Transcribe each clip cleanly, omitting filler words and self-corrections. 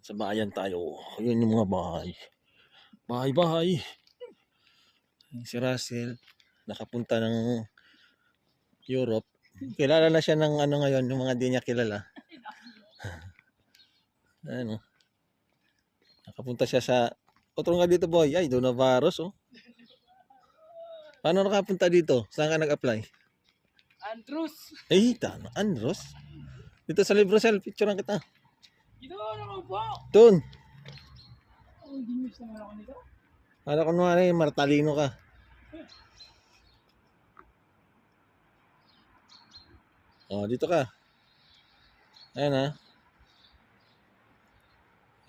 Sa bayan tayo. Yun yung mga bahay. Bahay-bahay. Si Russell, nakapunta ng Europe. Kilala na siya ng ano ngayon, yung mga di niya kilala. Ano? Nakapunta siya sa... Otro nga dito boy. Ay, doon na virus oh. Paano nakapunta dito? Saan ka nag-apply? Andros. Eh, tama. Andros? Dito sa Librocel, picturean kita. Dito naman po. Doon. Oh, hindi miss naman ako nito. Para kunwari, Martalino ka. Oh, dito ka. Ayan ha.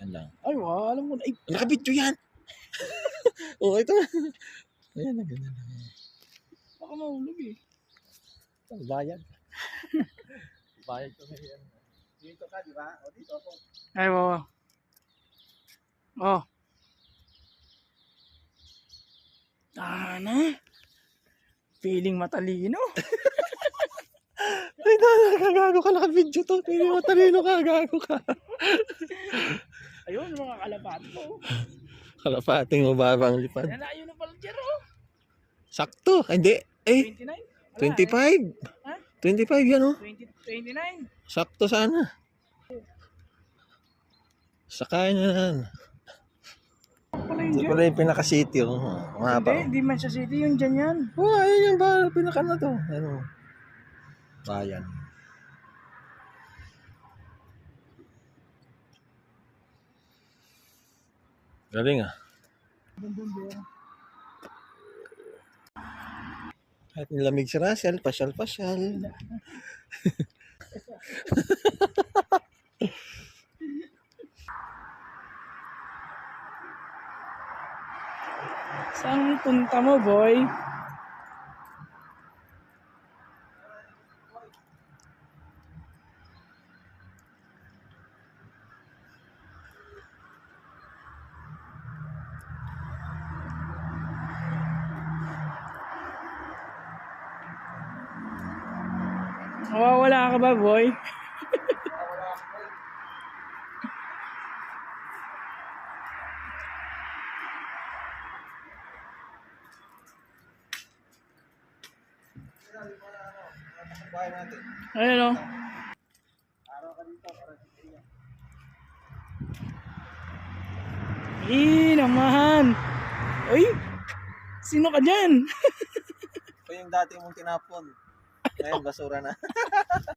Yan lang. Ay, wow, alam mo na. Ay, Nakabidyo yan. Oh, ito. Ayan na, ganyan lang. baka mahulog eh. Bayad. Bayad ko ngayon. Dito ka, di ba? O, dito ako. Ay, wow. Oh. Tana. Feeling matalino. Ay, gago ka, nakabidyo to. Hindi mo talino ka, gago ka. Ayun, mga kalapat mo. Kalapating mo babang lipad. Nalayo na pala dyan, oh. Sakto. Ay, hindi. Eh, 29? 25. Ha? 25 yan, oh. 29? Sakto sana. Sakay na yan. Pala yun Ito dyan. pala yung pinaka-city, oh. Mahaba. Hindi man sa city, yung dyan yan. Oh, ayun yung ba, pinaka na to. Ano? Bayan. Galing ah. Kahit nilamig si Russell, pasyal-pasyal. Saan punta mo, boy? Mawawala ka ba, boy? Bayan natin. Ayun, oh. Araw ka dito para dito. Naman. Uy, sino ka dyan? Ito yung dati mong tinapon. Ngayon, basura na.